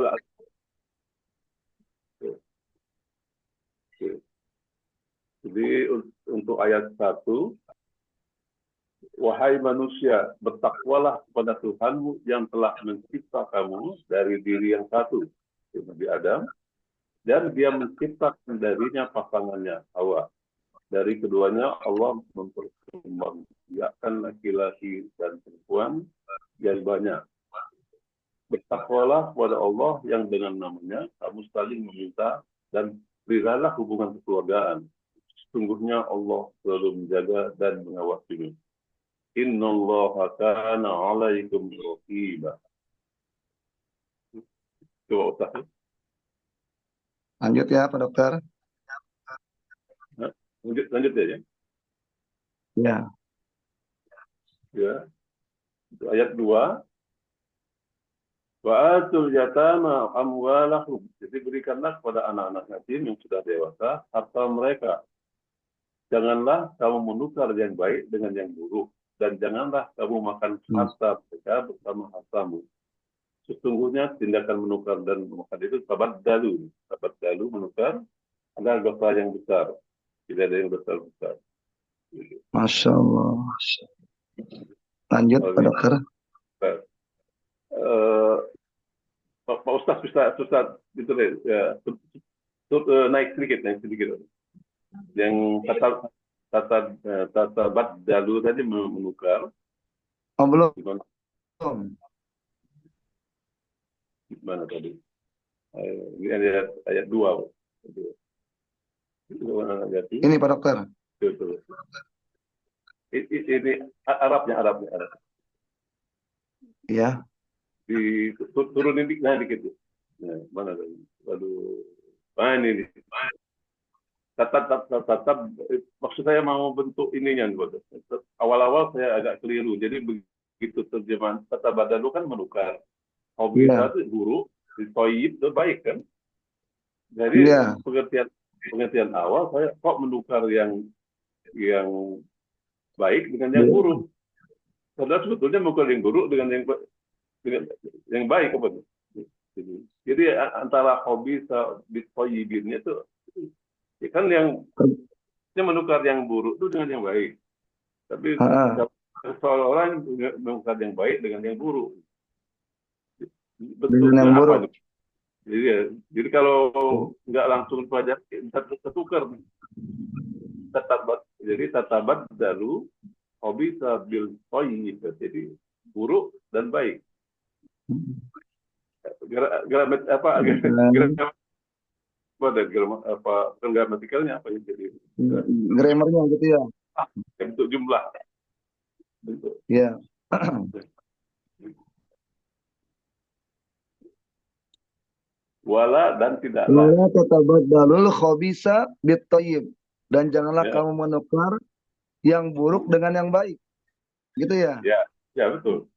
agak. Jadi untuk ayat 1, wahai manusia, bertakwalah kepada Tuhanmu yang telah mencipta kamu dari diri yang satu, Nabi Adam, dan dia menciptakan darinya pasangannya, Hawa. Dari keduanya Allah memperkembangbiakkan laki-laki dan perempuan yang banyak. Bertakwalah kepada Allah yang dengan namanya kamu saling meminta dan berilah hubungan kekeluargaan. Sesungguhnya Allah selalu menjaga dan mengawasimu. Innallaha kana 'alaikum raqiba. Coba Ustaz. Lanjut ya Pak Dokter. Lanjut ya. Ya. Ya. Ayat 2. Wa'atul yatama amwalahum. Jadi berikanlah kepada anak-anak yatim yang sudah dewasa harta mereka. Janganlah kamu menukar yang baik dengan yang buruk, dan janganlah kamu makan harta mereka bersama hartamu. Sesungguhnya tindakan menukar dan memakan itu tabaddalu. Tabaddalu menukar adalah dosa yang besar. Tidak ada yang besar-besar. Masya Allah. Lanjut Pak Dokter. Pak Ustaz susah gitu deh. Ya. Naik sedikit. Yang kata baddalu tadi menukar. Oh belum. Gimana tadi? Ini ayat 2. Ini Pak Dokter. Betul. Ini Arabnya. Iya. Turunin dikit. Nah, mana tadi? Waduh. Ini. Maksud saya mau bentuk ininya. Awal-awal saya agak keliru. Jadi begitu terjemahan kata badalu kan menukar. Hobi itu buruk, toyib itu baik kan. Jadi pengertian awal saya kok menukar yang baik dengan yang buruk. Padahal sebetulnya menukar yang buruk dengan yang baik apa tuh? Jadi antara hobi toyibinnya itu kan yang menukar yang buruk itu dengan yang baik. Tapi seolah-olah menukar yang baik dengan yang buruk. Bentuknya apa? Jadi kalau nggak langsung pelajar bisa tertukar. Jadi tatabat dalu hobi sabil toyib. Jadi buruk dan baik. Gramatikalnya apa yang jadi? Grammarnya gitu ya. Bentuk jumlah. Iya. Wala dan tidaklah. Wala tatabaddalul khabisa bit-thayyib, dan janganlah kamu menukar yang buruk dengan yang baik. Gitu ya? Ya betul.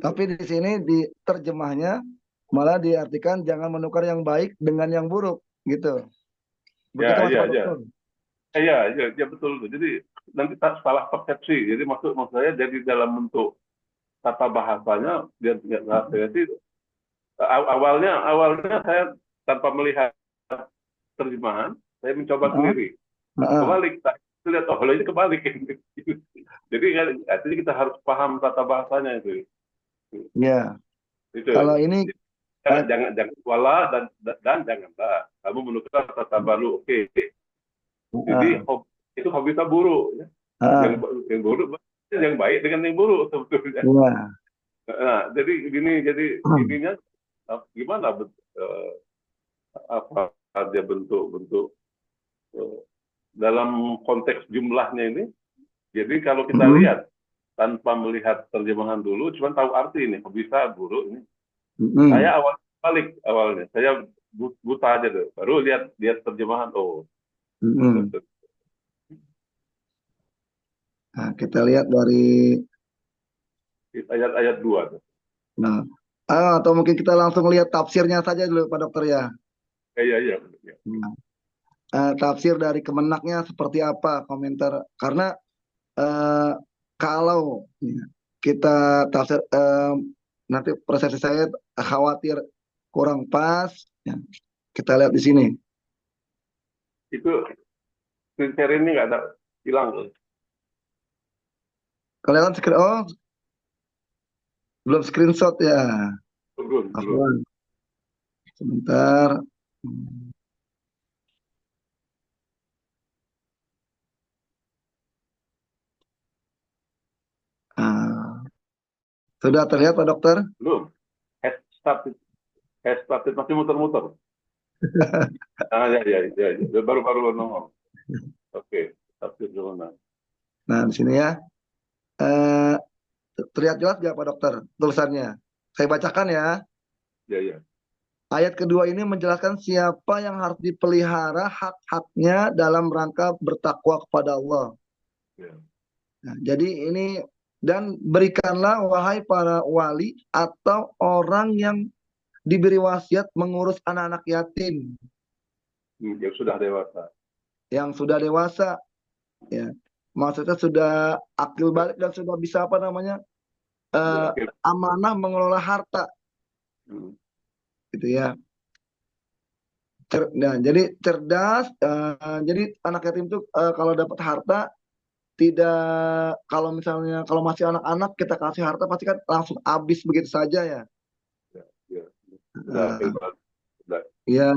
Tapi di sini di terjemahnya malah diartikan jangan menukar yang baik dengan yang buruk, gitu. Begitu Mas Pak Dokter? Iya, betul. Jadi nanti salah persepsi. Jadi maksud saya jadi dalam bentuk tata bahasanya dia awalnya saya tanpa melihat terjemahan, saya mencoba sendiri. Kebalik, saya lihat ini kebalik. Jadi artinya kita harus paham tata bahasanya itu. Iya. Kalau ini jangan wala dan janganlah kamu menukar tata baru. Oke. Jadi itu hobi tak buruk. Yang buruk yang baik dengan yang buruk sebetulnya. Nah, jadi ininya gimana apa ada bentuk dalam konteks jumlahnya ini. Jadi kalau kita lihat tanpa melihat terjemahan dulu, cuma tahu arti ini bisa buruk ini. Saya awalnya saya buta aja tuh, baru lihat terjemahan Nah, kita lihat dari ayat 2 tuh. Nah, atau mungkin kita langsung lihat tafsirnya saja dulu Pak Dokter ya. Iya. Tafsir dari Kemenaknya seperti apa komentar, karena kalau kita tafsir Nanti persepsi saya khawatir kurang pas. Ya, kita lihat di sini. Itu screen share ini nggak ada, hilang. Kelihatan screen, oh belum screenshot ya. Belum. Afwan. Sebentar. Hmm. Ah, sudah terlihat Pak Dokter? Belum. Has started masih muter-muter. Ya. Baru nongol. Oke, tafsir Jonan. Nah, di sini ya. Eh, terlihat jelas nggak Pak Dokter tulisannya? Saya bacakan ya. Ya. Ayat kedua ini menjelaskan siapa yang harus dipelihara hak-haknya dalam rangka bertakwa kepada Allah. Ya. Nah, jadi ini dan berikanlah wahai para wali atau orang yang diberi wasiat mengurus anak-anak yatim Yang sudah dewasa. yang sudah dewasa, ya. Maksudnya sudah akil balik dan sudah bisa apa namanya Oke. amanah mengelola harta, Hmm. gitu ya. Nah, jadi cerdas. Jadi anak yatim itu kalau dapat harta tidak, kalau misalnya kalau masih anak-anak kita kasih harta pasti kan langsung habis begitu saja ya. Ya. Sudah akil Eh, balik. Sudah. ya,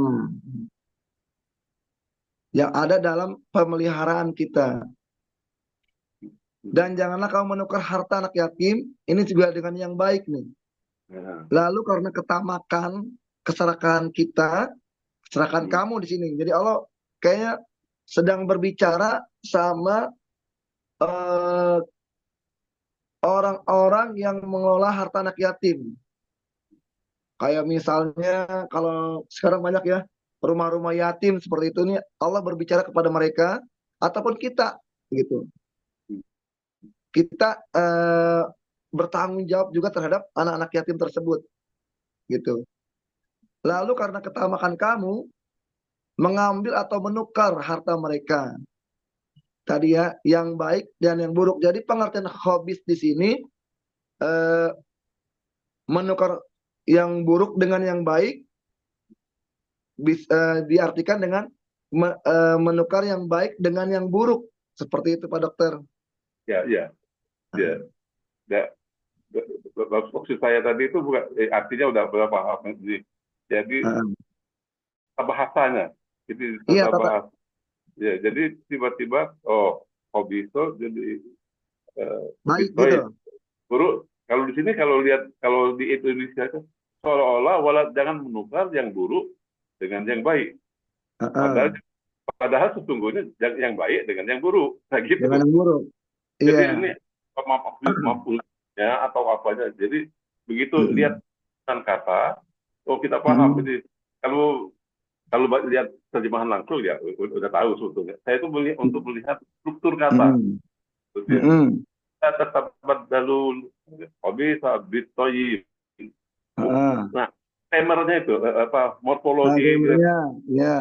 yang ada dalam pemeliharaan kita. Dan janganlah kamu menukar harta anak yatim ini juga dengan yang baik nih. Ya. Lalu karena ketamakan, keserakahan kita, serahkan Hmm. kamu di sini. Jadi Allah kayaknya sedang berbicara sama eh, orang-orang yang mengelola harta anak yatim. Kayak misalnya kalau sekarang banyak ya rumah-rumah yatim seperti itu nih, Allah berbicara kepada mereka ataupun kita gitu. Kita bertanggung jawab juga terhadap anak-anak yatim tersebut gitu. Lalu karena ketamakan kamu mengambil atau menukar harta mereka tadi ya, yang baik dan yang buruk. Jadi pengertian khobis di sini eh, menukar yang buruk dengan yang baik bisa diartikan dengan menukar yang baik dengan yang buruk. Seperti itu Pak Dokter. Ya. Ya. Maksud saya tadi itu bukan artinya udah berapa hal ini. Jadi Heeh. bahasanya, jadi Iya, tata tata bahasa. Ya, jadi tiba-tiba hobi itu jadi baik baik. gitu. Guru, kalau di sini kalau di Indonesia itu seolah-olah jangan menukar yang buruk dengan yang baik. Padahal Heeh. padahal sesungguhnya yang baik dengan yang buruk. Nah Dengan gitu. yang buruk. Jadi Iya. ini maafnya atau apanya. Jadi begitu Mm-mm. lihat kata, kita paham. Mm-mm. Jadi kalau kalau lihat terjemahan langsung ya udah tahu sebetulnya. Saya itu untuk melihat struktur kata, Mm-mm. gitu ya. Mm-mm. Kita tetap dalul hobi sabitoyi. Heeh. Nah, temernya itu apa Nah, morfologi gambarnya, ya.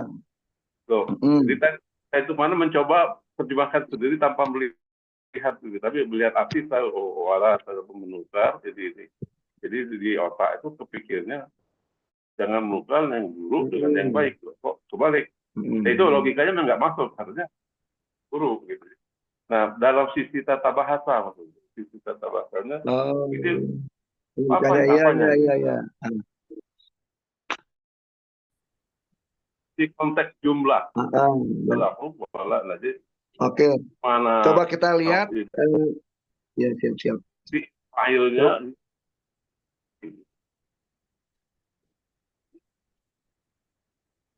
gitu. Jadi Mm-mm. saya itu mana mencoba terjemahkan sendiri tanpa melihat gitu. Tapi melihat arti saya wala saya menukar jadi ini. Jadi di otak itu kepikirnya jangan menukar yang buruk dengan yang Mm-mm. baik. Kok kebalik? Nah, itu Mm-mm. logikanya memang nggak masuk, harusnya buruk gitu. Nah, dalam sisi tata bahasa maksudnya, sisi tata bahasanya Oh, itu kayak iya, apanya iya, ini? iya, iya. Di konteks jumlah Ya. berlaku wala jadi Oke, mana coba kita lihat. Ya, siap-siap. di filenya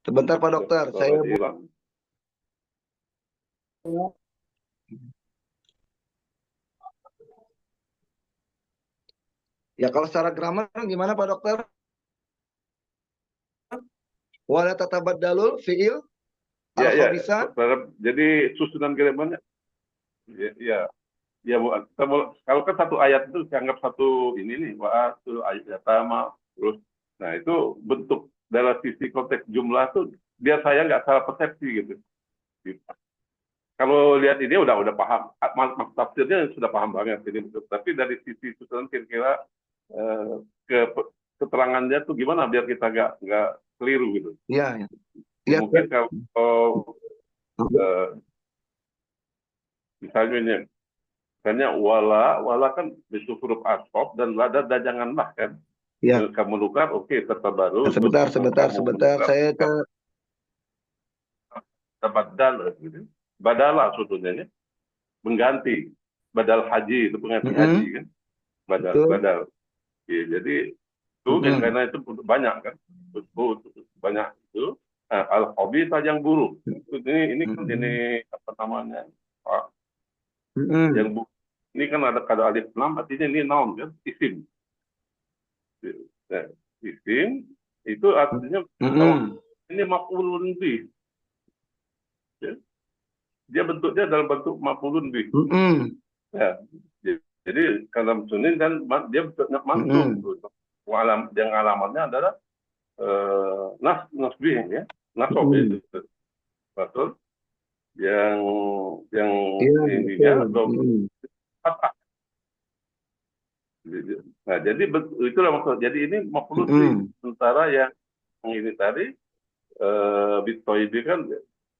Sebentar Pak Dokter, saya hilang. buka. Ya kalau secara grammar gimana Pak Dokter? Wala tatabadalul fiil Ya, al ya. khabisa. Jadi susunan grammar ya, ya Bu. Kalau kan satu ayat itu dianggap satu ini nih, itu ayat pertama, terus, nah itu bentuk dalam sisi konteks jumlah tuh biar saya nggak salah persepsi gitu. Kalau lihat ini udah paham, maksud tafsirnya sudah paham banget ini. Tapi dari sisi susunan kira-kira keterangannya tuh gimana biar kita nggak keliru gitu. Iya, iya. Mungkin kalau misalnya ini, misalnya wala kan itu huruf ashof dan lada dan janganlah kan. Iya. Kamu nukar, oke, terbaru. Sebentar, saya ke badal gitu. Badala sebetulnya ini mengganti. Badal haji itu pengganti haji kan. betul. Badal. Ya, jadi itu karena itu banyak kan. Banyak itu. Nah, al-khabithah yang buruk. Ini kan ini apa namanya? Yang ini kan ada kata alif lam, artinya ini noun kan, isim. Nah, isim itu artinya ini maf'ulun bih. Ya. Dia bentuknya dalam bentuk maf'ulun bih. Ya. Jadi kalau sunin dan dia bentuknya mansub. Yang alamatnya adalah nasbih ya, nasab itu. Betul. Yang ininya fathah. Nah, jadi itulah maksud. Jadi ini maf'ulun bih. Sementara yang ini tadi bitoibi kan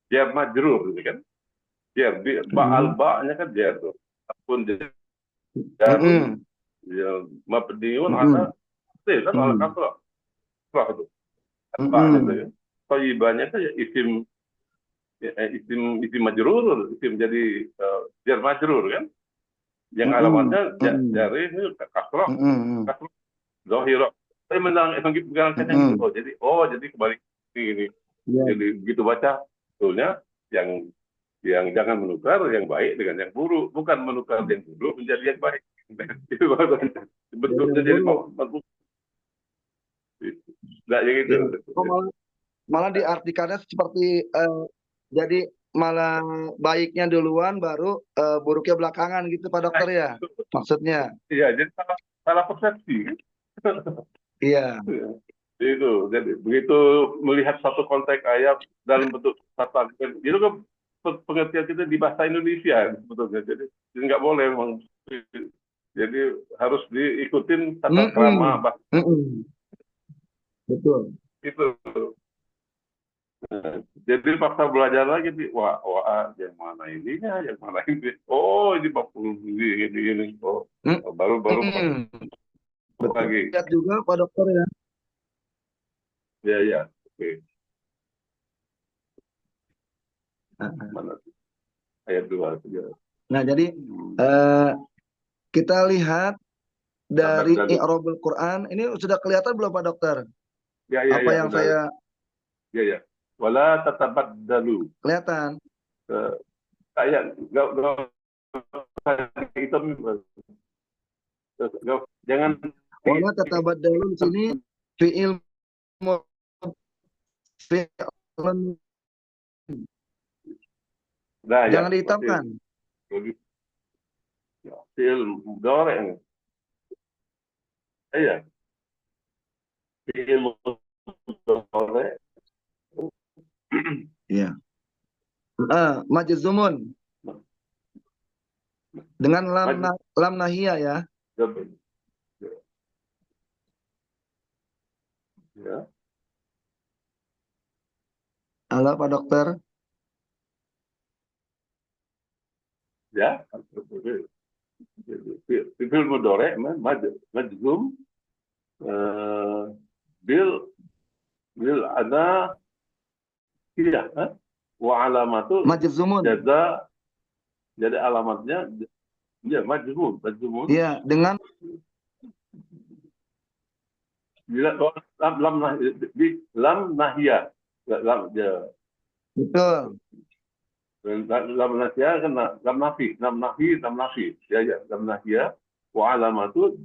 dia majrur gitu kan. Dia ba-nya kan dia tuh. Pun dia ya mabniun ada kan ala kasrah. Kasrah itu. Ba-nya itu ya. Toibanya itu ya isim majrur, isim jadi jar majrur kan. Yang alamatnya dari ini kasrah. Kasrah zahirah. Saya menjalankan yang itu. Jadi kembali ini. Jadi begitu baca betulnya yang jangan menukar yang baik dengan yang buruk, bukan menukar yang buruk menjadi yang baik. Itu bentuknya jadi tidak yang itu. Malah diartikannya seperti jadi malah baiknya duluan baru buruknya belakangan gitu Pak Dokter ya maksudnya. Iya, jadi salah persepsi. Iya. Itu jadi begitu melihat satu konteks ayat dalam bentuk kata itu kan pengertian kita di bahasa Indonesia sebetulnya, jadi nggak boleh memang, jadi harus diikutin tata krama bahasa. Betul Itu jadi paksa belajar lagi wah yang mana ininya, yang mana ini, ini 40 ini baru betul. lagi Lihat juga Pak Dokter ya. ya oke. Mana ayat 2 saja. Nah jadi kita lihat dari i'rabul Quran ini sudah kelihatan belum Pak Dokter? Apa yang saya wala tatabaddalu kelihatan kayak jangan wala tatabaddalu di sini fi'il jangan dihitamkan. Fi'il mudhari'. Iya. Fi'il mudhari'. Iya. Majzumun dengan lam nahiyah ya. Ya. Halo Pak Dokter. Ya. Fi'il mudhari' majzum bil ada wa alamatu majzumun. Jadi alamatnya ya majzum. Iya, dengan lam nahiyah. Betul. Lam nahiyah kan lam nafi. Ya lam nahiyah wa alamatu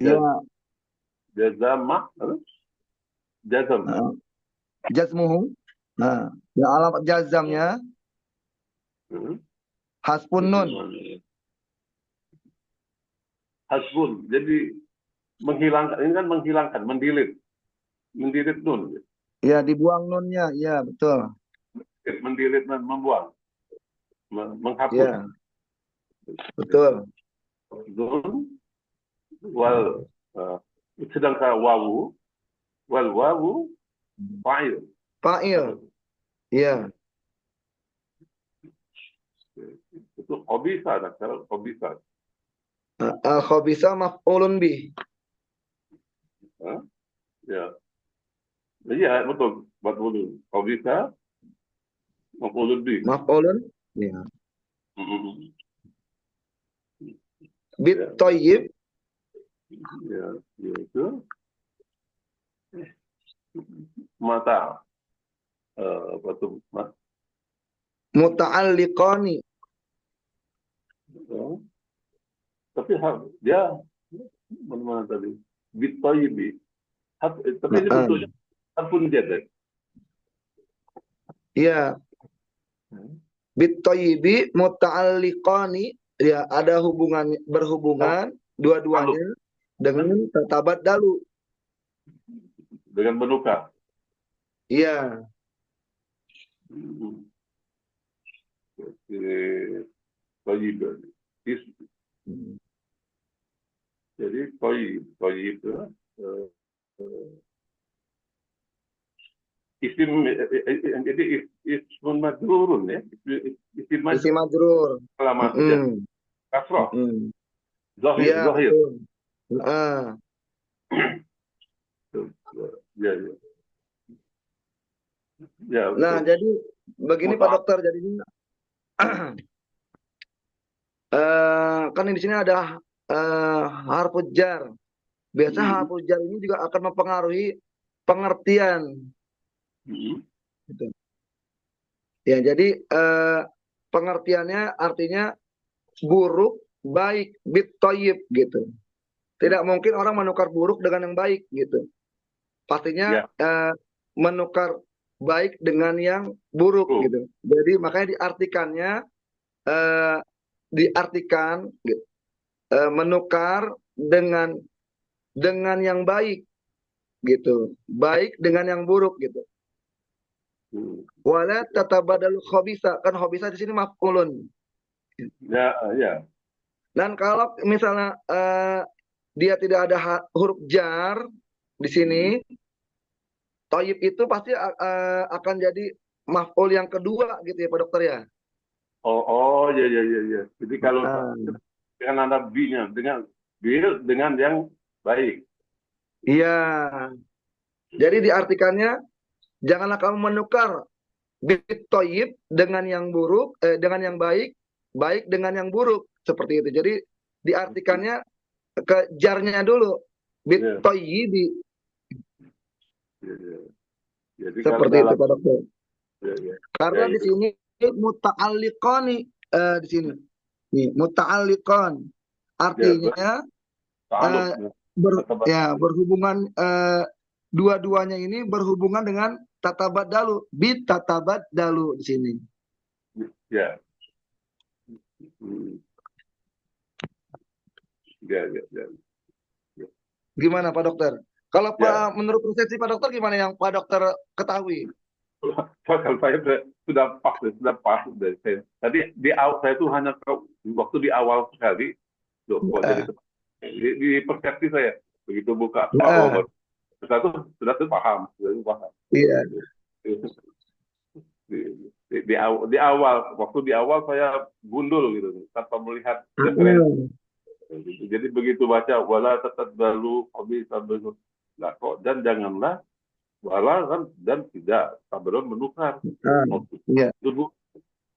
jazmuhu. Nah, ya alamat jazamnya hasbun nun. Hasbun. Jadi menghilangkan, ini kan menghilangkan, mendilit nun. Ya, dibuang nunnya, ya betul. Mendilit dan membuang, menghapus. Ya, betul. Nun wal Sedangkan wawu, wal wawu fa'il. Fa'il. Iya. Itu khabisa, nah sekarang khabisa. Al-khabisa maf'ulun bih. Hah? Ya, iya betul, betul. Khabisa maf'ulun bih. Maf'ulun. Ya. Mm-mm. Bit Ya, toyib. ya, itu mata apa tuh mas? Muta'alliqani. Ya. Tapi dia mana tadi? Bitoyibi. Tapi ini Heeh. bentuknya harfun jadad. Iya. Bit toyibi muta'alliqani. Ya, ada hubungan berhubungan Lalu dua-duanya dengan tatabat dalu. dengan menukar. Iya. Hmm. Toyib. Jadi toyib itu isim jadi ismun majrurun ya. Isim Isi majrur majrur. alamat ya. Mm-mm. Kasrah. Mm-mm. Zahir, Iya, zahir. betul. Heeh. Ya, ya. Ya, Nah, betul. jadi begini Pak Muta. Dokter, jadinya kan di sini ada harfu jar. Biasa Hmm. harfu jar ini juga akan mempengaruhi pengertian. Hmm. Gitu. Ya, jadi pengertiannya artinya buruk, baik, bit toyib gitu. Tidak mungkin orang menukar buruk dengan yang baik gitu. Pastinya Ya, menukar baik dengan yang buruk betul. gitu. Jadi makanya eh, diartikan gitu, menukar dengan yang baik gitu. Baik dengan yang buruk gitu. Hmm. Wala tatabadalu khabisa. Kan khabisa di sini maf'ulun. Ya, ya. Dan kalau misalnya dia tidak ada huruf jar di sini, Hmm. toyib itu pasti akan jadi maf'ul yang kedua gitu ya Pak Dokter ya. Oh, oh, ya, ya, ya, ya. Jadi kalau Nah, dengan ada B-nya, dengan yang baik. iya. Jadi diartikannya janganlah kamu menukar bit toyib dengan yang buruk, dengan yang baik, baik dengan yang buruk seperti itu. Jadi diartikannya ke jarnya dulu bit Ya, toyibi ya, ya. Jadi kalau seperti itu dalam Pak Dokter. ya, ya, ya Karena di itu sini muta'alliqani di sini. Nih, muta'alliqan ya artinya taluk eh, ya. berhubungan dua-duanya ini berhubungan dengan tatabat dalu, bit tatabat dalu di sini. Ya. Hmm. Ya, ya, ya. Ya. Gimana Pak Dokter? Kalau Ya. menurut persepsi Pak Dokter gimana yang Pak Dokter ketahui? Kalau saya sudah pas dari saya. Tadi di awal saya itu hanya waktu di awal sekali, loh, kok jadi Eh, di persepsi saya begitu buka eh, baru sudah tuh paham, sudah paham. iya. Di awal waktu di awal saya gundul gitu tanpa melihat referensi. Mm, Jadi begitu baca wala tetap lalu hobi sambil lah kok dan janganlah wala kan dan tidak sabaron menukar iya. itu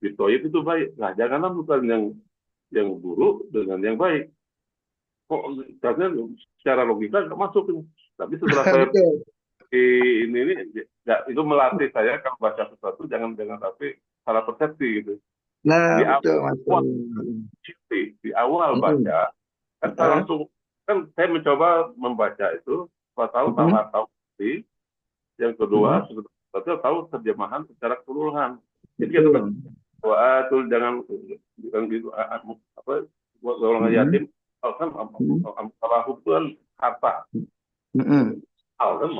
ditoyib itu baik. Nah janganlah menukar yang buruk dengan yang baik. Kok karena secara logika nggak masuk ini. Tapi setelah saya Betul. ini ya, itu melatih saya kalau baca sesuatu jangan tapi salah persepsi gitu. Nah, Di betul Mas. awal di awal Mm, baca kan saya ah, langsung kan saya mencoba membaca itu tahu mm, tahu yang kedua mm, sebetulnya tahu terjemahan secara keseluruhan. Jadi kata betul. tuh jangan gitu apa orang Mm, yatim kan mm, salah itu kan harta mm, hal kan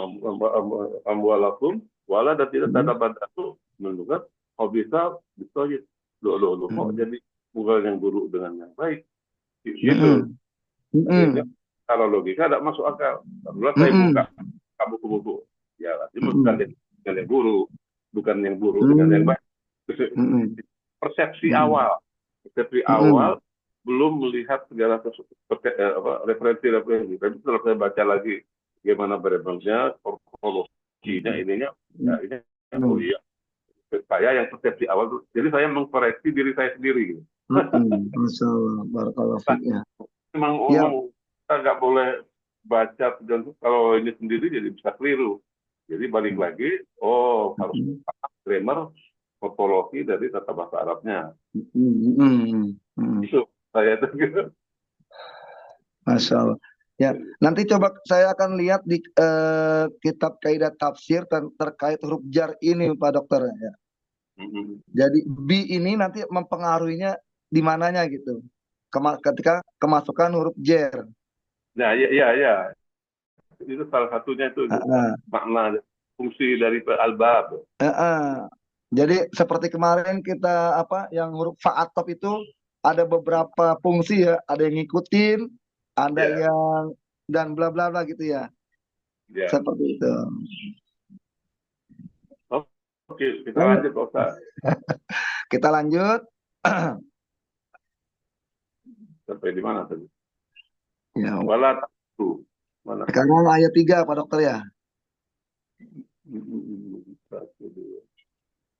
amwalakum wala dan tidak mm, tanda pada itu menunjukkan kok bisa lo kok mm, jadi bukan yang buruk dengan yang baik mm, gitu. mm, mm. Secara logika tidak masuk akal. Lalu saya buka buku-buku. Ya, ini bukan dengan yang buruk, bukan yang buruk dengan yang baik. Persepsi awal belum melihat segala referensi. Tapi setelah saya baca lagi bagaimana variabelnya, morfologinya, ininya, ya ini, oh iya, saya yang persepsi awal tuh. Jadi saya mengkoreksi diri saya sendiri. Gitu. Masya Allah, barakallahu fiik ya. Memang kita nggak boleh baca dan kalau ini sendiri jadi bisa keliru. Jadi balik lagi, harus grammar, morfologi dari tata bahasa Arabnya. Itu saya itu. Masya Allah. Ya, nanti coba saya akan lihat di kitab kaidah tafsir terkait huruf jar ini, Pak Dokter. Ya. Jadi bi ini nanti mempengaruhinya di mananya gitu. Ketika kemasukan huruf jar. Nah, ya. Itu salah satunya itu makna fungsi dari al-bab. Jadi seperti kemarin kita yang huruf fa'atop itu ada beberapa fungsi ya, ada yang ngikutin, ada yang dan bla bla bla gitu ya. Seperti itu. Oke, kita lanjut Ustaz. Kita lanjut. Sampai di mana tadi? Ya. Wala taktu. Sekarang ayat 3 Pak Dokter ya.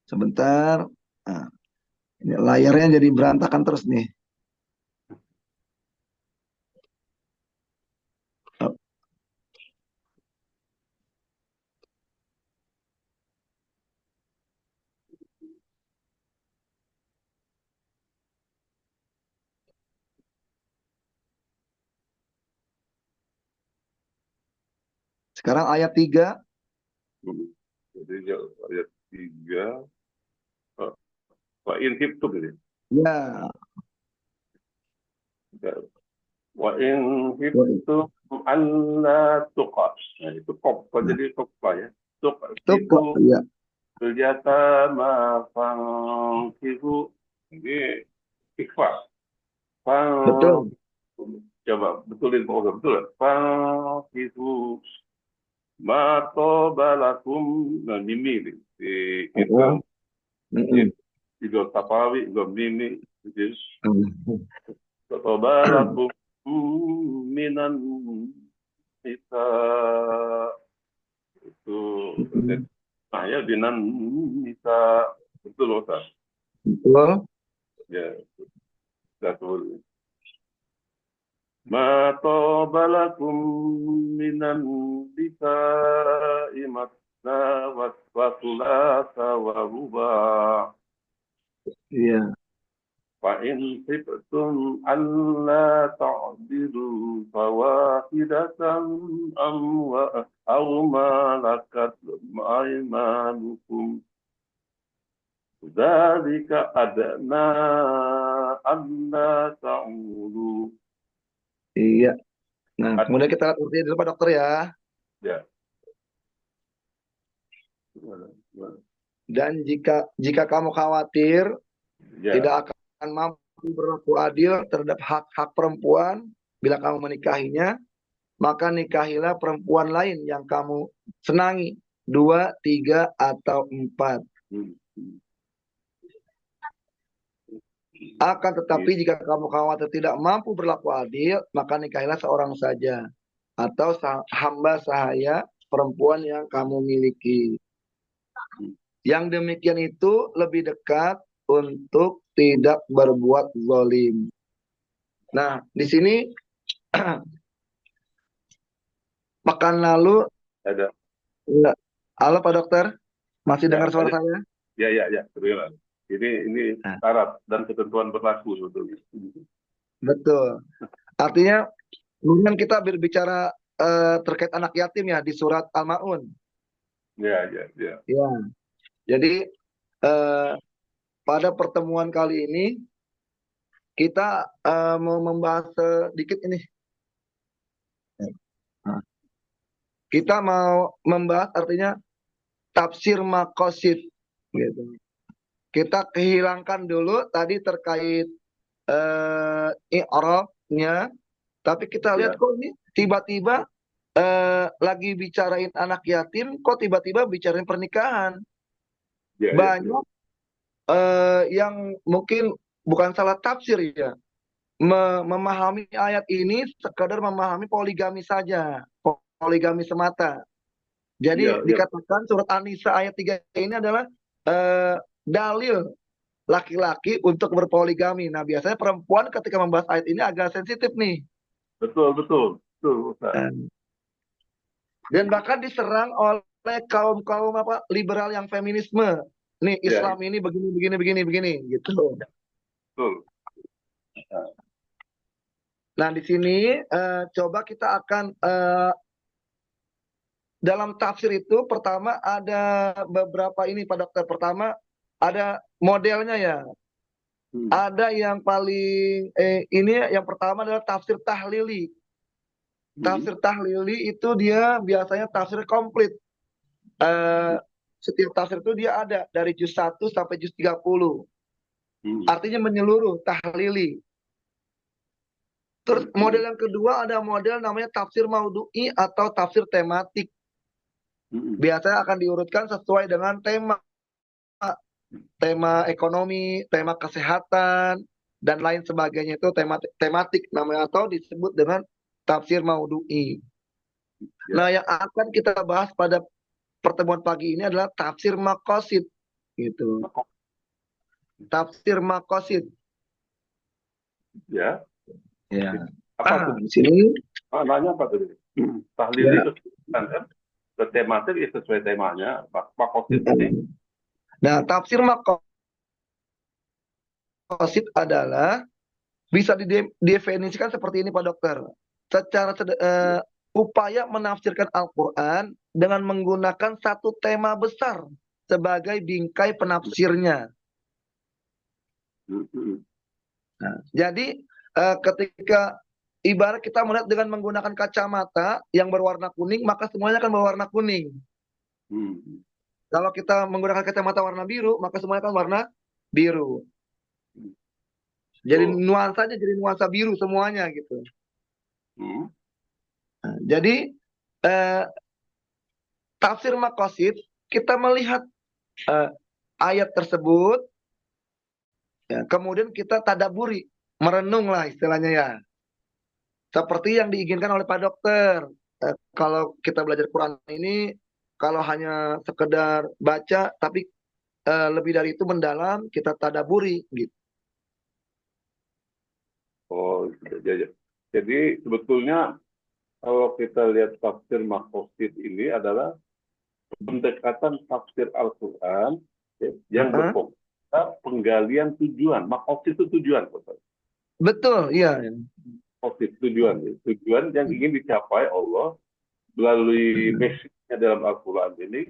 Sebentar. Nah, ini layarnya jadi berantakan terus nih. Sekarang ayat 3. Jadi ayat 3. Wa in hibtum ini. Ya. Wa in hibtum alla tuqas. Nah, itu kop. Jadi kop ya. Tuqas ya. Yatama fangkihu. Ini ikhfa. Betul. Coba betulin Pak, betul. Fangkihu matobalakum mimi itu juga tapawi juga mimi jadi matobalakum minan kita itu ya binan kita betul Ustaz. Betul. Ya betul. Ma tabalakum minan nisa'i matna wa thulatha wa ruba'. Iya. Fa in khiftum alla ta'dilu fawahidatan aw ma lakat aymanukum. Dzalika adna alla ta'ulu. Iya. Nah, kemudian kita lihat dulu Pak Dokter ya. Ya. Dan jika kamu khawatir tidak akan mampu berlaku adil terhadap hak-hak perempuan bila kamu menikahinya, maka nikahilah perempuan lain yang kamu senangi, 2, 3, atau 4. Akan tetapi jika kamu khawatir tidak mampu berlaku adil, maka nikahilah seorang saja atau hamba sahaya perempuan yang kamu miliki. Yang demikian itu lebih dekat untuk tidak berbuat zalim. Nah, di sini pekan lalu ada. Halo Pak Dokter, masih dengar suara saya? Ya, betul. Ini syarat dan ketentuan berlaku sebetulnya. Betul. Artinya, kemudian kita berbicara terkait anak yatim ya di surat Al-Maun. Ya. Jadi pada pertemuan kali ini kita mau membahas sedikit ini. Kita mau membahas artinya tafsir maqasid gitu. Kita hilangkan dulu tadi terkait i'rabnya, tapi kita lihat kok ini tiba-tiba lagi bicarain anak yatim, kok tiba-tiba bicarain pernikahan. Ya, ya, ya. Banyak yang mungkin bukan salah tafsir ya, memahami ayat ini sekadar memahami poligami saja, poligami semata. Iya, Jadi iya, dikatakan surat An-Nisa ayat 3 ini adalah dalil laki-laki untuk berpoligami. Nah, biasanya perempuan ketika membahas ayat ini agak sensitif nih. betul, betul, betul, Ustaz. Dan bahkan diserang oleh kaum-kaum apa liberal yang feminisme. Nih, Ya, Islam ini begini begini begini begini gitu. betul. Nah, di sini coba kita akan dalam tafsir itu pertama ada beberapa ini Pak Dokter. Pertama ada modelnya ya. Hmm. Ada yang paling ini yang pertama adalah tafsir tahlili. Tafsir tahlili itu dia biasanya tafsir komplit. Eh, Setiap tafsir itu dia ada dari juz 1 sampai juz 30. Hmm. Artinya menyeluruh, tahlili. Terus model yang kedua ada model namanya tafsir maudhu'i atau tafsir tematik. Hmm. Biasanya akan diurutkan sesuai dengan tema. Tema ekonomi, tema kesehatan, dan lain sebagainya itu tematik namanya atau disebut dengan tafsir maudhu'i. Ya. Nah, yang akan kita bahas pada pertemuan pagi ini adalah tafsir maqasid gitu. Tafsir maqasid. Ya. Ya. Apa tuh? Di sini Nanya apa tadi? Tahlil ya. itu kan ke tematik ya sesuai temanya. Makosid ini. Nah, tafsir maqasid adalah bisa didefinisikan seperti ini Pak Dokter. Secara upaya menafsirkan Al-Quran dengan menggunakan satu tema besar sebagai bingkai penafsirnya. Nah, jadi ketika ibarat kita melihat dengan menggunakan kacamata yang berwarna kuning, maka semuanya akan berwarna kuning. Kalau kita menggunakan kacamata warna biru, maka semuanya akan warna biru. Jadi nuansanya jadi nuansa biru semuanya gitu. Nah, jadi tafsir maqasid kita melihat ayat tersebut, ya, kemudian kita tadaburi, merenung lah istilahnya ya. Seperti yang diinginkan oleh Pak Dokter. Kalau kita belajar Quran ini, kalau hanya sekedar baca, tapi lebih dari itu mendalam, kita tadaburi gitu. Oh, jadi sebetulnya kalau kita lihat tafsir maqasid ini adalah pendekatan tafsir Al-Quran yang berfokus penggalian tujuan. Maqasid itu tujuan. Betul, iya. Maqasid tujuan yang ingin dicapai Allah melalui message-nya dalam Al-Quran ini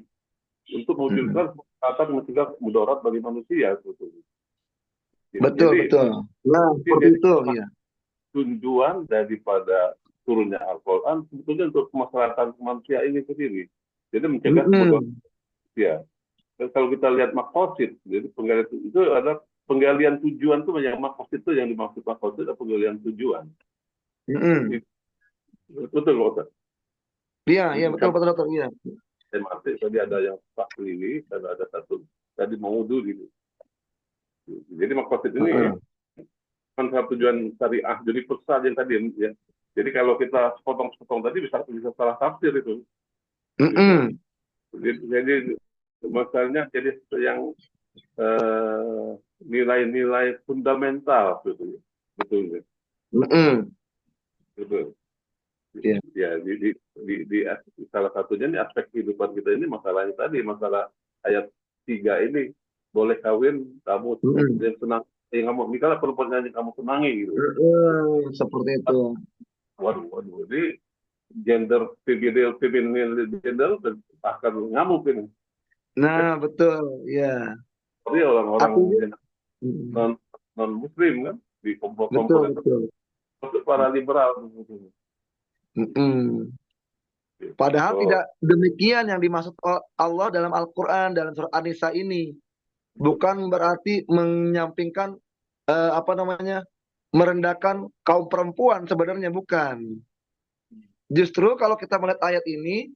untuk mewujudkan kesempatan mencegah mudarat bagi manusia. Betul, Jadi, betul. Nah, seperti itu, iya. tujuan daripada turunnya Al-Quran sebetulnya untuk kemaslahatan manusia ini sendiri. Jadi mencegah mudarat manusia. Dan kalau kita lihat maqasid, jadi penggalian itu adalah penggalian tujuan itu yang maqasid itu yang dimaksud maqasid adalah penggalian tujuan. Betul, Ustaz. Iya, iya betul, betul, betul, iya. Tematik tadi ada yang tahlili dan ada satu tadi maudhu gitu. Jadi maqasid ini kan tujuan syariah. Jadi pesan yang tadi ya. Jadi kalau kita sepotong-sepotong tadi bisa salah tafsir itu. Jadi masalahnya jadi yang nilai-nilai fundamental betul. Betul. Betul. Yeah. Ya di salah satunya di aspek kehidupan kita ini masalahnya tadi masalah ayat 3 ini boleh kawin kamu yang senang yang kamu misalnya perempuan yang kamu senangi gitu. Seperti itu. Waduh ini gender female gender akan ngamuk ini. Nah betul ya. Tapi orang-orang non muslim kan di kelompok betul. Untuk para liberal. Padahal tidak demikian yang dimaksud Allah dalam Al-Quran dalam surat An-Nisa ini. Bukan berarti menyampingkan merendahkan kaum perempuan, sebenarnya bukan. Justru kalau kita melihat ayat ini,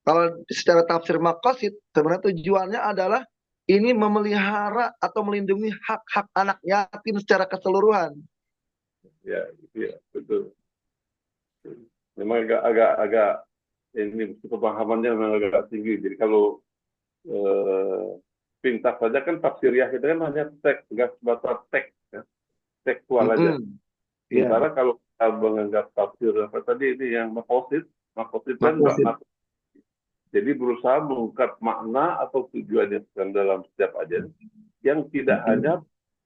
kalau secara tafsir maqasid, sebenarnya tujuannya adalah ini memelihara atau melindungi hak-hak anak yatim secara keseluruhan. Ya, iya, betul. Memang agak ini pemahamannya memang agak tinggi. Jadi kalau eh, pintas saja kan tafsiriah kita kan hanya teks, nggak sebatas teks, ya. Tekstual aja. Mm-mm. Ya, Sementara kalau kita menganggap tafsir apa tadi ini yang makosid kan maqasid. jadi berusaha mengungkap makna atau tujuan yang sedang dalam setiap ajaran yang tidak Mm-mm. hanya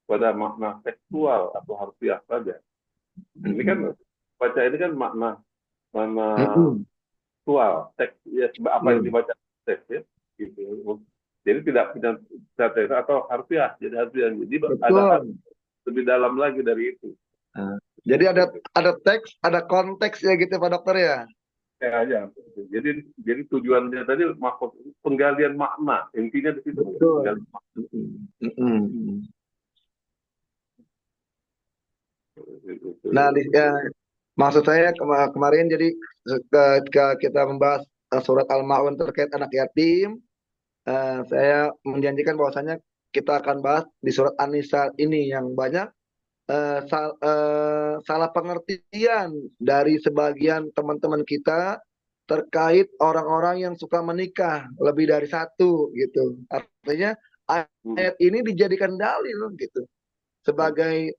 pada makna tekstual atau harfiah saja. Ini kan Mm-mm. baca ini kan makna makna Mm-mm. tekstual, teks ya apa Ya, yang dibaca teks ya gitu. Jadi tidak tidak teks atau harfiah, jadi harfiah. Jadi ada betul. lebih dalam lagi dari itu. Nah, jadi ada teks, ada konteks ya gitu Pak Dokter ya. Kayak aja. Jadi tujuannya tadi maksud penggalian makna, intinya di situ. Betul. Penggalian Mm-mm. Mm-mm. Nah, makna. maksud saya kemarin jadi ketika kita membahas surat Al-Maun terkait anak yatim, saya menjanjikan bahwasanya kita akan bahas di surat An-Nisa ini yang banyak salah pengertian dari sebagian teman-teman kita terkait orang-orang yang suka menikah lebih dari satu gitu. Artinya ayat ini dijadikan dalil gitu sebagai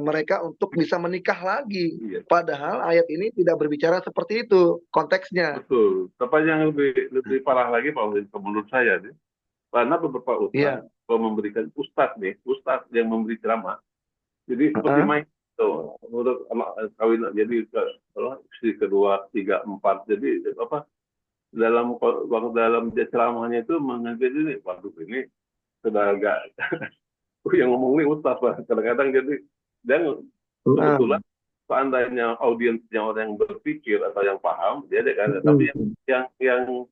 mereka untuk bisa menikah lagi. Iya, Padahal ayat ini tidak berbicara seperti itu konteksnya. betul. Tapi yang lebih parah lagi Pak Ulin, menurut saya nih, karena beberapa ustadz Iya. kalau memberikan ustadz yang memberi ceramah, jadi seperti Heeh. main tuh, menurut kawin jadi istri kedua, tiga, empat, jadi apa dalam dia ceramahnya itu mengajar ini, waduh ini sudah agak yang ngomong ini ustadz Pak. Kadang-kadang jadi dan kebetulan Heeh. seandainya audiensnya orang yang berpikir atau yang paham dia ada kan, tapi Heeh. yang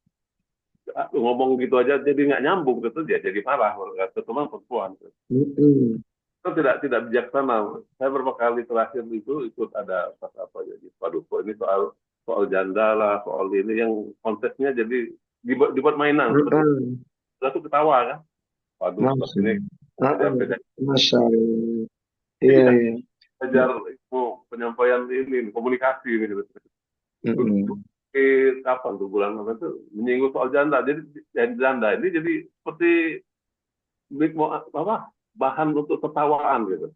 ngomong gitu aja jadi nggak nyambung gitu dia jadi marah terutama perempuan Heeh. itu tidak bijaksana. Saya beberapa kali terakhir itu ikut ada apa jadi waduh kok ini soal soal janda lah soal ini yang konteksnya jadi dibuat mainan seperti Heeh. itu ketawa kan waduh Masya seperti ini Heeh. beda Masya Allah. jadi Iya, kan iya. belajar ilmu penyampaian ini komunikasi ini gitu. Heeh. Kapan tuh bulan apa itu menyinggung soal janda jadi janda ini jadi seperti apa bahan untuk tertawaan gitu.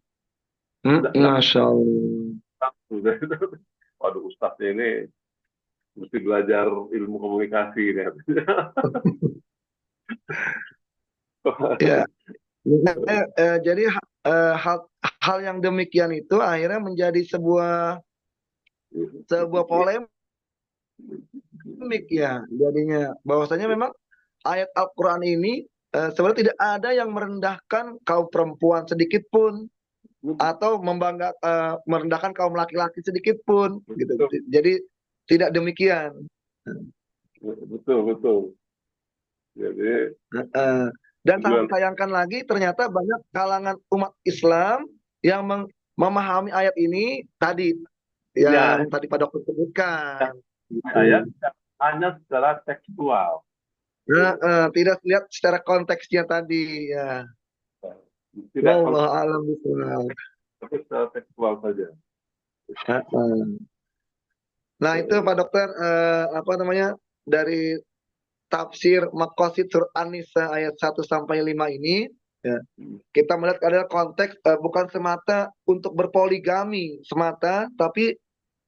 Nggak Masya Allah. waduh ustadznya ini mesti belajar ilmu komunikasi ini. Ya, nah, jadi hal hal yang demikian itu akhirnya menjadi sebuah polemik ya jadinya bahwasanya memang ayat Al-Quran ini sebenarnya tidak ada yang merendahkan kaum perempuan sedikit pun atau merendahkan kaum laki-laki sedikit pun gitu. Jadi tidak demikian. Betul betul. Jadi Eh, dan sangat tujuan disayangkan lagi ternyata banyak kalangan umat Islam yang memahami ayat ini tadi ya yang tadi Pak Dokter sebutkan. ayat Gitu. hanya secara tekstual. Tidak lihat secara konteksnya tadi ya. Tidak Wallahu a'lam bishawab. tapi secara tekstual saja. Heeh. Nah, itu Pak Dokter apa namanya dari tafsir Maqasid Surat An-Nisa ayat 1 sampai 5 ini ya, kita melihat adalah konteks bukan semata untuk berpoligami semata, tapi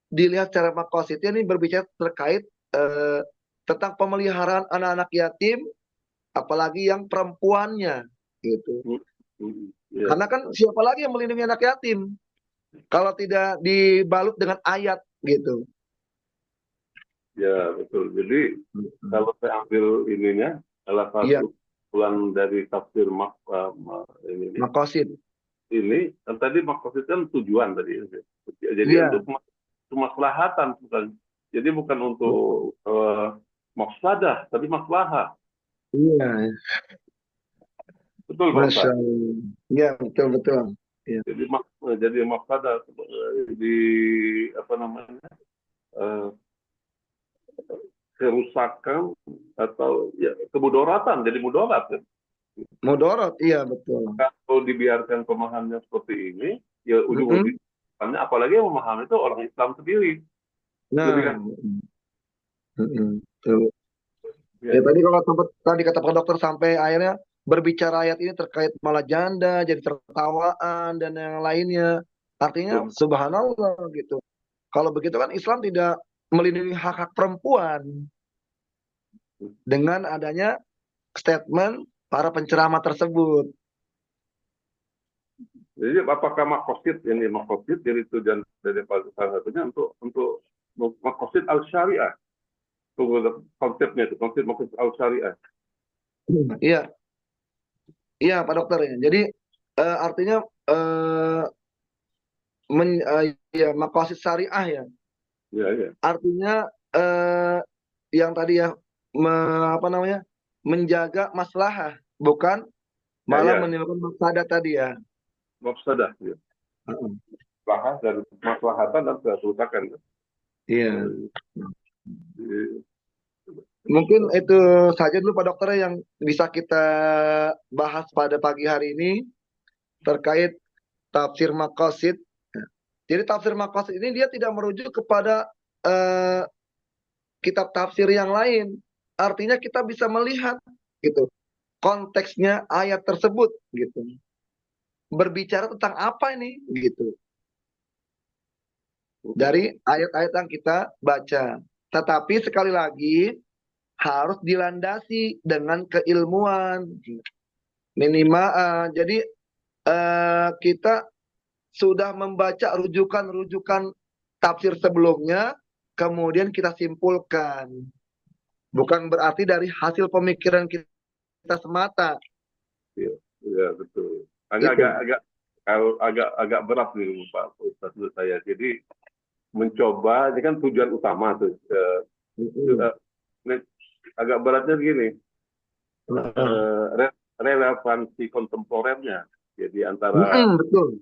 dilihat secara maqasidnya ini berbicara terkait eh, tentang pemeliharaan anak-anak yatim, apalagi yang perempuannya gitu. Ya, Karena kan siapa lagi yang melindungi anak yatim kalau tidak dibalut dengan ayat gitu. ya betul. Jadi kalau saya ambil ininya salah Iya, satu pulang dari tafsir maqasid. ini kan tadi maksud kan tujuan tadi. Jadi Iya. untuk kemaslahatan bukan. Jadi bukan untuk mafsadah, tapi maslahah. Iya, Betul Pak Masya Ustaz. Allah. Iya, betul, betul. Iya. Jadi jadi mafsadah di apa namanya? kerusakan atau ya kemudoratan, jadi mudarat kan. Mudorot, iya betul. Kalau dibiarkan pemahamannya seperti ini, ya Mm-mm. ujung-ujungnya apalagi yang memahami itu orang Islam sendiri. Lebih Nah, kan mm-mm. Tuh. ya, Ya tadi kalau sempat tadi kata Pak Dokter sampai akhirnya berbicara ayat ini terkait malah janda, jadi tertawaan dan yang lainnya. Artinya betul. subhanallah gitu. Kalau begitu kan Islam tidak melindungi hak-hak perempuan dengan adanya statement para penceramah tersebut. Jadi apakah makosid ini makosid jadi tujuan dari salah satunya untuk makosid al syariah, konsepnya itu konsep makosid al syariah. Iya, iya Pak Dokter ya. Jadi artinya eh, ya maqasid syariah ya. Ya ya Artinya yang tadi ya apa namanya? Menjaga maslahah, bukan ya malah ya menimbulkan mafsadat tadi ya. mafsadah ya. Heeh. Maslahah dan maslahatan dan kerusakan. Iya. Eh, eh, Mungkin itu saja dulu Pak Dokter yang bisa kita bahas pada pagi hari ini terkait tafsir maqasid. Jadi tafsir maqasid ini dia tidak merujuk kepada eh, kitab tafsir yang lain. Artinya kita bisa melihat gitu konteksnya ayat tersebut gitu. Berbicara tentang apa ini gitu dari ayat-ayat yang kita baca. Tetapi sekali lagi harus dilandasi dengan keilmuan minimal. Jadi kita sudah membaca rujukan-rujukan tafsir sebelumnya, kemudian kita simpulkan. Bukan berarti dari hasil pemikiran kita semata. ya, ya, betul. Itu. Agak-agak kalau agak berat nih Pak Ustadz menurut saya. Jadi mencoba ini kan tujuan utama tuh. Mm-mm. Ini agak beratnya begini, Nah, relevansi kontemporernya. Jadi antara mm-mm, betul.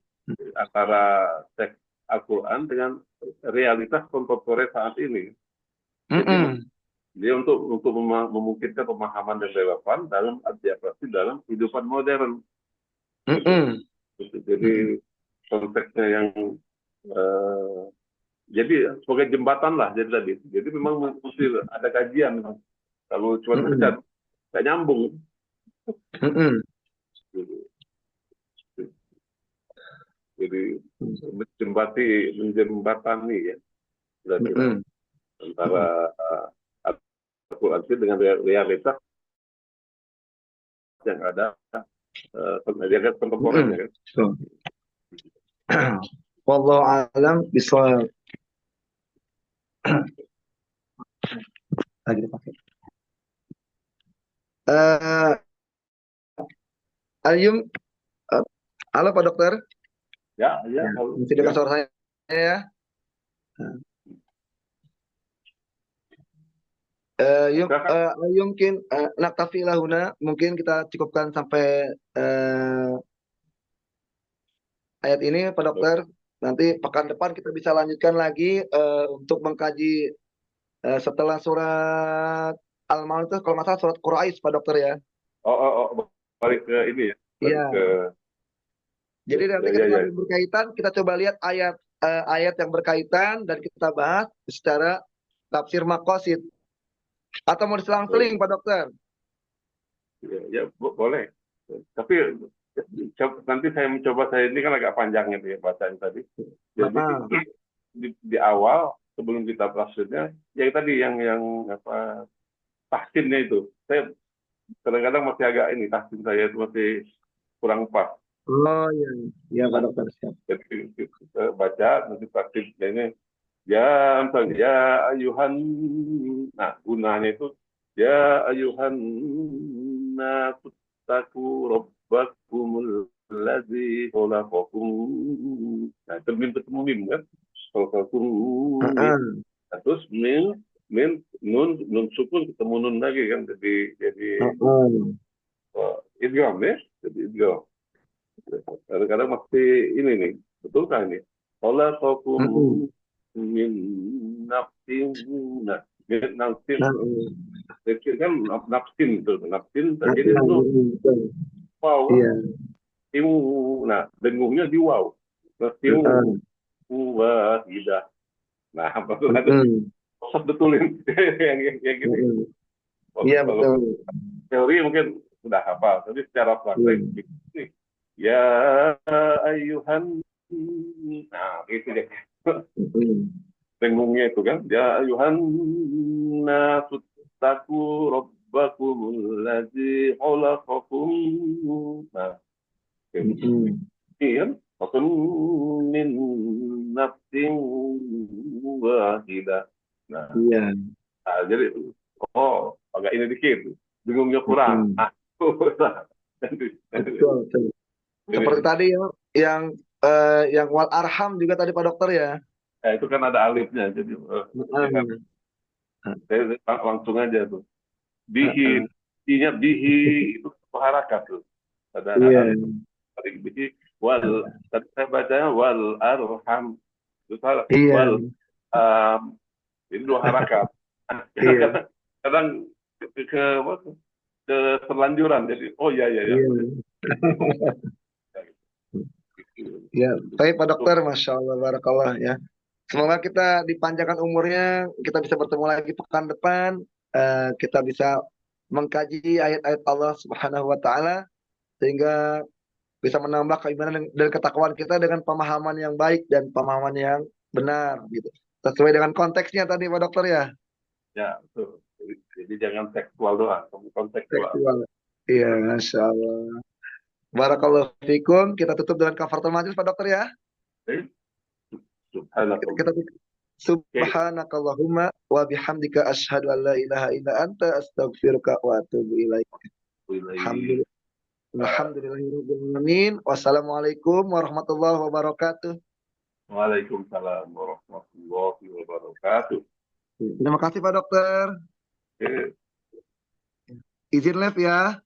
antara teks Al-Quran dengan realitas kontemporer saat ini. Jadi Mm-mm, dia untuk memungkinkan pemahaman yang relevan dalam aplikasi dalam kehidupan modern. Gitu. mm-mm, Gitu. Jadi mm-mm, konteksnya yang eh, jadi sebagai jembatan lah jadi tadi. Jadi memang mesti ada kajian. Kalau cuma mm-mm, baca nggak nyambung. mm-mm, Gitu. Jadi menjembatani ya kira-kira mm-mm, antara Al-Quran dengan realitas yang ada realitas kontemporernya mm-mm. kan. So, wallahu alam bishawab. Lagi dipakai. Eh, Ayum, eh, halo Pak Dokter. Ya, ya, Ya, kalau masih dengar ya, suara saya ya? Yuk, silakan. mungkin naktafi lahuna, mungkin kita cukupkan sampai ayat ini, Pak Dokter. Nanti pekan depan kita bisa lanjutkan lagi untuk mengkaji setelah surat Al-Maun itu kalau nggak salah surat Quraisy, Pak Dokter ya. Balik ke ini ya, balik ke Iya. Jadi nanti ya, ya, ketika ya. ada yang berkaitan, kita coba lihat ayat yang berkaitan dan kita bahas secara tafsir maqasid. Atau mau diselang-seling, Pak Dokter? Ya, ya, boleh. Tapi nanti saya mencoba saya ini kan agak panjang itu ya bacaan tadi. Jadi Heeh. di awal sebelum kita tafsirnya, yang tadi yang apa tahsinnya itu, saya kadang-kadang masih agak ini tahsin saya itu masih kurang pas. Oh iya, iya Pak Dokter siap. Jadi kita baca nanti praktiknya ini ya misalnya ya ayuhan, nah gunanya itu ya ayuhan nastaku robbakumul ladzi khalaqakum. Nah itu mim ketemu mim kan, khalaqakum mim. Heeh. Nah, terus min nun sukun ketemu nun lagi kan, jadi Heeh. idgham ya, jadi idgham. Kadang-kadang masih ini nih, betulkah ini? Khalaqakum Heeh. min nafsin. Nah, Nafsin, Nah, kan nafsin itu, nafsin. nah, Jadi nah, itu betul. wow, Iya. timu. Nah, dengungnya di wow. Terus timu Heeh. wahidah. Nah, betul ada Heeh. usah betulin yang gini. Heeh. Iya Kalau betul. teori mungkin sudah hafal, tapi secara Iya. praktek ini ya ayuhan, nah itu deh Heeh. dengungnya itu kan, ya ayuhan nasuttaku rabbakumul ladzi khalaqakum. Nah, Heeh. ini kan wakun min nafsin wahidah. Iya. Nah, jadi agak ini dikit, dengungnya kurang. Heeh. Ah, Betul, betul. Seperti ini, tadi ya, yang wal arham juga tadi Pak Dokter ya. itu kan ada alifnya, jadi lihat Heeh. saya langsung aja tuh. Bihi, Heeh. bihi itu harakat tuh. Ada Iya. alif bihi wal, tadi saya bacanya wal arham itu salah. Iya. Wal ini dua harakat. Iya. Kadang kadang apa tuh, ke terlanjuran. Jadi iya iya ya. Iya. Ya, baik Pak Dokter, Masya Allah, Barakallah ya. Semoga kita dipanjangkan umurnya, kita bisa bertemu lagi pekan depan, kita bisa mengkaji ayat-ayat Allah Subhanahu wa Ta'ala, sehingga bisa menambah keimanan dan ketakwaan kita dengan pemahaman yang baik dan pemahaman yang benar, gitu. Sesuai dengan konteksnya tadi Pak Dokter ya, Ya, betul. Jadi jangan tekstual doang, tapi kontekstual. tekstual. Iya, Masya Allah. Barakallahu fikum. Kita tutup dengan kafaratul majlis Pak Dokter ya. Oke? Kita Subhanallah. Oke. Subhanakallahumma wa bihamdika asyhadu an la ilaha illa anta astaghfiruka wa atubu ilaik. Wilayah. Alhamdulillah. Alhamdulillahirabbil alamin. Wassalamualaikum warahmatullahi wabarakatuh. Waalaikumsalam warahmatullahi wabarakatuh. Terima kasih Pak Dokter. Oke. Izin live ya.